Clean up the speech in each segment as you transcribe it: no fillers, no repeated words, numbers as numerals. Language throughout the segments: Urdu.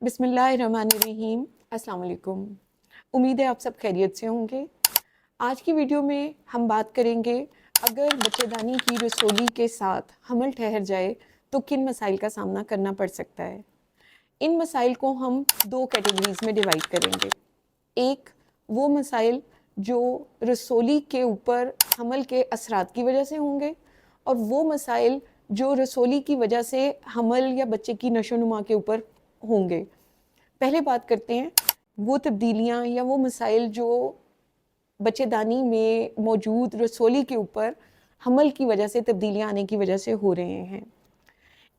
بسم اللہ الرحمن الرحیم۔ السلام علیکم، امید ہے آپ سب خیریت سے ہوں گے۔ آج کی ویڈیو میں ہم بات کریں گے اگر بچے دانی کی رسولی کے ساتھ حمل ٹھہر جائے تو کن مسائل کا سامنا کرنا پڑ سکتا ہے۔ ان مسائل کو ہم دو کیٹیگریز میں ڈیوائڈ کریں گے۔ ایک وہ مسائل جو رسولی کے اوپر حمل کے اثرات کی وجہ سے ہوں گے، اور وہ مسائل جو رسولی کی وجہ سے حمل یا بچے کی نشو و نما کے اوپر ہوں گے۔ پہلے بات کرتے ہیں وہ تبدیلیاں یا وہ مسائل جو بچے دانی میں موجود رسولی کے اوپر حمل کی وجہ سے، تبدیلیاں آنے کی وجہ سے ہو رہے ہیں۔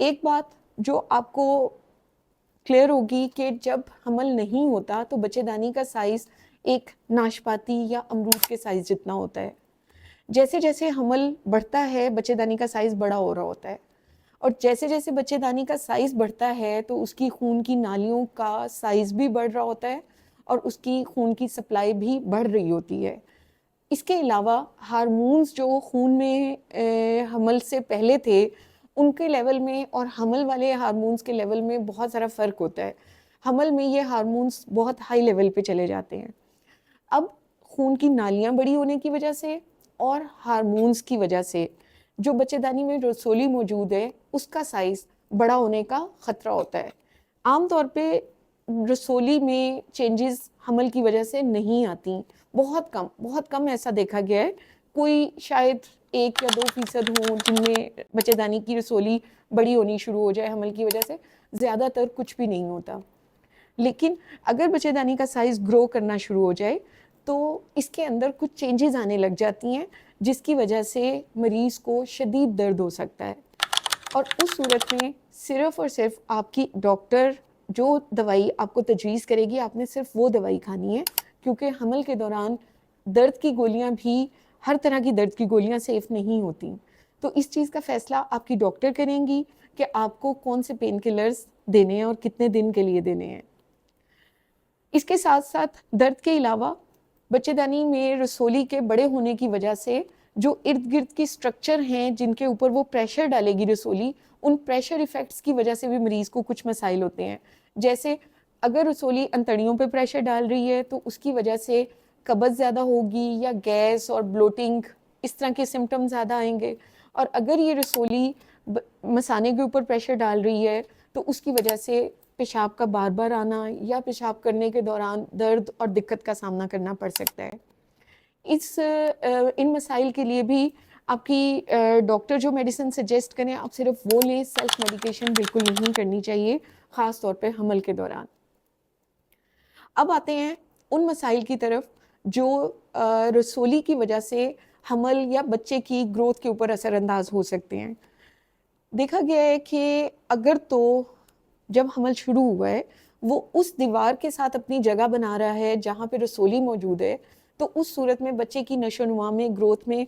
ایک بات جو آپ کو کلیئر ہوگی کہ جب حمل نہیں ہوتا تو بچے دانی کا سائز ایک ناشپاتی یا امرود کے سائز جتنا ہوتا ہے۔ جیسے جیسے حمل بڑھتا ہے بچے دانی کا سائز بڑا ہو رہا ہوتا ہے، اور جیسے جیسے بچے دانی کا سائز بڑھتا ہے تو اس کی خون کی نالیوں کا سائز بھی بڑھ رہا ہوتا ہے اور اس کی خون کی سپلائی بھی بڑھ رہی ہوتی ہے۔ اس کے علاوہ ہارمونز جو خون میں حمل سے پہلے تھے ان کے لیول میں اور حمل والے ہارمونز کے لیول میں بہت سارا فرق ہوتا ہے۔ حمل میں یہ ہارمونز بہت ہائی لیول پہ چلے جاتے ہیں۔ اب خون کی نالیاں بڑی ہونے کی وجہ سے اور ہارمونز کی وجہ سے جو بچے دانی میں رسولی موجود ہے اس کا سائز بڑا ہونے کا خطرہ ہوتا ہے۔ عام طور پہ رسولی میں چینجز حمل کی وجہ سے نہیں آتی، بہت کم ایسا دیکھا گیا ہے۔ کوئی شاید 1 یا 2% ہوں جن میں بچے دانی کی رسولی بڑی ہونی شروع ہو جائے حمل کی وجہ سے، زیادہ تر کچھ بھی نہیں ہوتا۔ لیکن اگر بچے دانی کا سائز گرو کرنا شروع ہو جائے تو اس کے اندر کچھ چینجز آنے لگ جاتی ہیں جس کی وجہ سے مریض کو شدید درد ہو سکتا ہے، اور اس صورت میں صرف اور صرف آپ کی ڈاکٹر جو دوائی آپ کو تجویز کرے گی آپ نے صرف وہ دوائی کھانی ہے، کیونکہ حمل کے دوران درد کی گولیاں بھی ہر طرح کی درد کی گولیاں سیف نہیں ہوتی۔ تو اس چیز کا فیصلہ آپ کی ڈاکٹر کریں گی کہ آپ کو کون سے پین کلرز دینے ہیں اور کتنے دن کے لیے دینے ہیں۔ اس کے ساتھ ساتھ درد کے علاوہ بچے دانی میں رسولی کے بڑے ہونے کی وجہ سے جو ارد گرد کی سٹرکچر ہیں جن کے اوپر وہ پریشر ڈالے گی رسولی، ان پریشر ایفیکٹس کی وجہ سے بھی مریض کو کچھ مسائل ہوتے ہیں۔ جیسے اگر رسولی انتڑیوں پہ پریشر ڈال رہی ہے تو اس کی وجہ سے قبض زیادہ ہوگی یا گیس اور بلوٹنگ اس طرح کے سمٹم زیادہ آئیں گے، اور اگر یہ رسولی مثانے کے اوپر پریشر ڈال رہی ہے تو اس کی وجہ سے پیشاب کا بار بار آنا یا پیشاب کرنے کے دوران درد اور دقت کا سامنا کرنا پڑ سکتا ہے۔ ان مسائل کے لیے بھی آپ کی ڈاکٹر جو میڈیسن سجیسٹ کریں آپ صرف وہ لیں، سیلف میڈیکیشن بالکل نہیں کرنی چاہیے، خاص طور پہ حمل کے دوران۔ اب آتے ہیں ان مسائل کی طرف جو رسولی کی وجہ سے حمل یا بچے کی گروتھ کے اوپر اثر انداز ہو سکتے ہیں۔ دیکھا گیا ہے کہ اگر تو جب حمل شروع ہوا ہے وہ اس دیوار کے ساتھ اپنی جگہ بنا رہا ہے جہاں پہ رسولی موجود ہے، تو اس صورت میں بچے کی نشو و نما میں گروتھ میں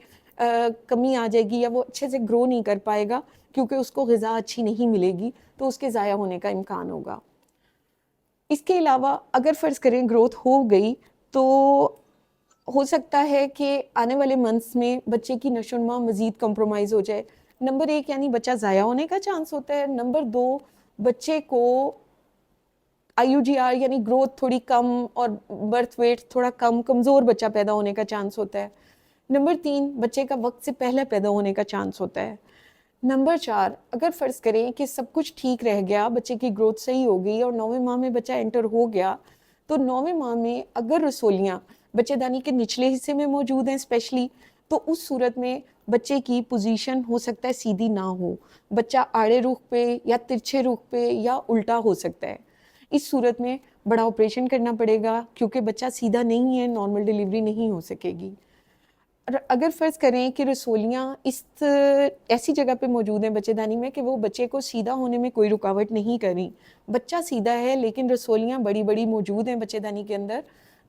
کمی آ جائے گی، یا وہ اچھے سے گرو نہیں کر پائے گا کیونکہ اس کو غذا اچھی نہیں ملے گی، تو اس کے ضائع ہونے کا امکان ہوگا۔ اس کے علاوہ اگر فرض کریں گروتھ ہو گئی تو ہو سکتا ہے کہ آنے والے منتھس میں بچے کی نشو و نما مزید کمپرومائز ہو جائے۔ نمبر 1 یعنی بچہ ضائع ہونے کا چانس ہوتا ہے۔ نمبر 2 بچے کو IUGR یعنی گروتھ تھوڑی کم اور برتھ ویٹ تھوڑا کم، کمزور بچہ پیدا ہونے کا چانس ہوتا ہے۔ نمبر 3 بچے کا وقت سے پہلے پیدا ہونے کا چانس ہوتا ہے۔ نمبر 4 اگر فرض کریں کہ سب کچھ ٹھیک رہ گیا، بچے کی گروتھ صحیح ہو گئی اور 9ویں ماہ میں بچہ انٹر ہو گیا، تو 9ویں ماہ میں اگر رسولیاں بچے دانی کے نچلے حصے میں موجود ہیں اسپیشلی، تو اس صورت میں بچے کی پوزیشن ہو سکتا ہے سیدھی نہ ہو، بچہ آڑے رخ پہ یا ترچھے رخ پہ یا الٹا ہو سکتا ہے۔ اس صورت میں بڑا آپریشن کرنا پڑے گا کیونکہ بچہ سیدھا نہیں ہے، نارمل ڈیلیوری نہیں ہو سکے گی۔ اگر فرض کریں کہ رسولیاں اس ایسی جگہ پہ موجود ہیں بچے دانی میں کہ وہ بچے کو سیدھا ہونے میں کوئی رکاوٹ نہیں کر رہی، بچہ سیدھا ہے لیکن رسولیاں بڑی بڑی موجود ہیں بچے دانی کے اندر،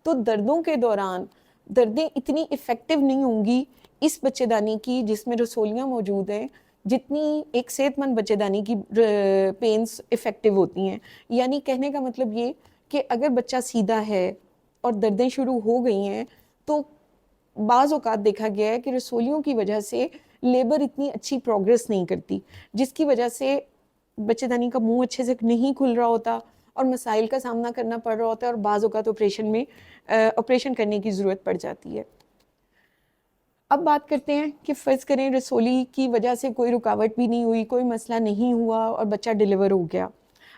تو دردوں کے دوران دردیں اتنی افیکٹو نہیں ہوں گی اس بچے دانی کی جس میں رسولیاں موجود ہیں جتنی ایک صحت مند بچے دانی کی پینز افیکٹو ہوتی ہیں۔ یعنی کہنے کا مطلب یہ کہ اگر بچہ سیدھا ہے اور دردیں شروع ہو گئی ہیں تو بعض اوقات دیکھا گیا ہے کہ رسولیوں کی وجہ سے لیبر اتنی اچھی پروگرس نہیں کرتی، جس کی وجہ سے بچے دانی کا منہ اچھے سے نہیں کھل رہا ہوتا اور مسائل کا سامنا کرنا پڑ رہا ہوتا ہے اور بعض اوقات آپریشن کرنے کی ضرورت پڑ جاتی ہے۔ اب بات کرتے ہیں کہ فرض کریں رسولی کی وجہ سے کوئی رکاوٹ بھی نہیں ہوئی، کوئی مسئلہ نہیں ہوا اور بچہ ڈیلیور ہو گیا۔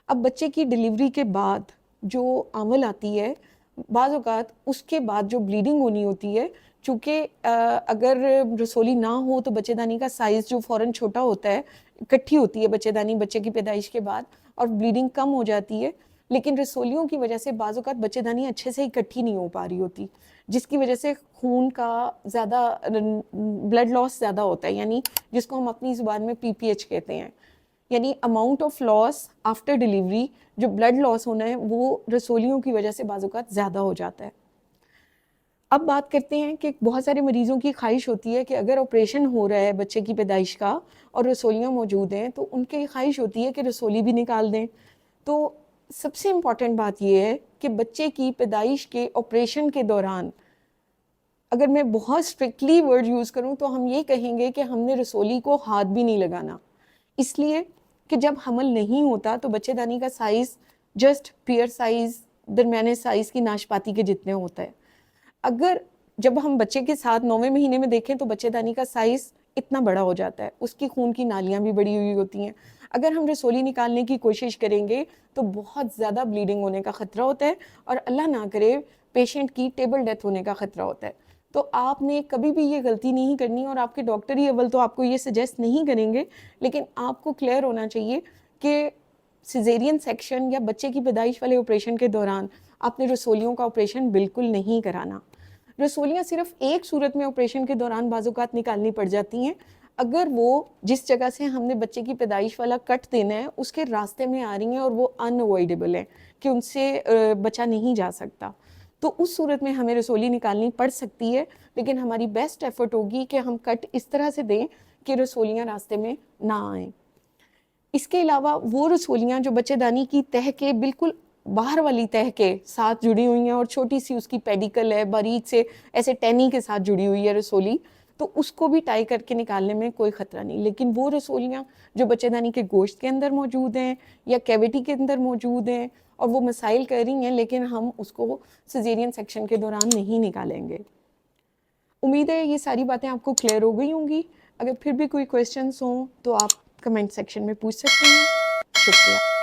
اب بچے کی ڈیلیوری کے بعد جو عمل آتی ہے، بعض اوقات اس کے بعد جو بلیڈنگ ہونی ہوتی ہے، چونکہ اگر رسولی نہ ہو تو بچے دانی کا سائز جو فوراً چھوٹا ہوتا ہے، اکٹھی ہوتی ہے بچے دانی بچے کی پیدائش کے بعد اور بلیڈنگ کم ہو جاتی ہے، لیکن رسولیوں کی وجہ سے بعض اوقات بچے دانی اچھے سے اکٹھی نہیں ہو پا رہی ہوتی، جس کی وجہ سے خون کا زیادہ بلڈ لاس زیادہ ہوتا ہے، یعنی جس کو ہم اپنی زبان میں PPH کہتے ہیں، یعنی amount of loss after delivery, جو بلڈ لاس ہونا ہے وہ رسولیوں کی وجہ سے بعض اوقات زیادہ ہو جاتا ہے۔ اب بات کرتے ہیں کہ بہت سارے مریضوں کی خواہش ہوتی ہے کہ اگر آپریشن ہو رہا ہے بچے کی پیدائش کا اور رسولیاں موجود ہیں تو ان کی خواہش ہوتی ہے کہ رسولی بھی نکال دیں۔ تو سب سے امپورٹنٹ بات یہ ہے کہ بچے کی پیدائش کے آپریشن کے دوران، اگر میں بہت اسٹرکٹلی ورڈ یوز کروں تو ہم یہ کہیں گے کہ ہم نے رسولی کو ہاتھ بھی نہیں لگانا، اس لیے کہ جب حمل نہیں ہوتا تو بچے دانی کا سائز جسٹ پیئر سائز، درمیانے سائز کی ناشپاتی کے جتنے ہوتا ہے۔ اگر جب ہم بچے کے ساتھ 9ویں مہینے میں دیکھیں تو بچے دانی کا سائز اتنا بڑا ہو جاتا ہے، اس کی خون کی نالیاں بھی بڑی ہوئی ہوتی ہیں۔ اگر ہم رسولی نکالنے کی کوشش کریں گے تو بہت زیادہ بلیڈنگ ہونے کا خطرہ ہوتا ہے اور اللہ نہ کرے پیشنٹ کی ٹیبل ڈیتھ ہونے کا خطرہ ہوتا ہے۔ تو آپ نے کبھی بھی یہ غلطی نہیں کرنی، اور آپ کے ڈاکٹر ہی اول تو آپ کو یہ سجیسٹ نہیں کریں گے، لیکن آپ کو کلیئر ہونا چاہیے کہ سیزیرین سیکشن یا بچے کی پیدائش والے آپریشن کے دوران آپ نے رسولیوں کا آپریشن بالکل نہیں کرانا۔ رسولیاں صرف ایک صورت میں آپریشن کے دوران بعض اوقات نکالنی پڑ جاتی ہیں، اگر وہ جس جگہ سے ہم نے بچے کی پیدائش والا کٹ دینا ہے اس کے راستے میں آ رہی ہیں اور وہ ان اوائڈیبل ہیں کہ ان سے بچہ نہیں جا سکتا، تو اس صورت میں ہمیں رسولی نکالنی پڑ سکتی ہے، لیکن ہماری بیسٹ ایفرٹ ہوگی کہ ہم کٹ اس طرح سے دیں کہ رسولیاں راستے میں نہ آئیں۔ اس کے علاوہ وہ رسولیاں جو بچے دانی کی تہہ کے بالکل باہر والی تہہ کے ساتھ جڑی ہوئی ہیں اور چھوٹی سی اس کی پیڈیکل ہے، باریک سے ایسے ٹینی کے ساتھ جڑی ہوئی ہے رسولی، تو اس کو بھی ٹائی کر کے نکالنے میں کوئی خطرہ نہیں، لیکن وہ رسولیاں جو بچے دانی کے گوشت کے اندر موجود ہیں یا کیویٹی کے اندر موجود ہیں اور وہ مسائل کر رہی ہیں، لیکن ہم اس کو سیزیرین سیکشن کے دوران نہیں نکالیں گے۔ امید ہے یہ ساری باتیں آپ کو کلیئر ہو گئی ہوں گی۔ اگر پھر بھی کوئی کویسچنس ہوں تو آپ کمنٹ سیکشن میں پوچھ سکتے ہیں۔ شکریہ۔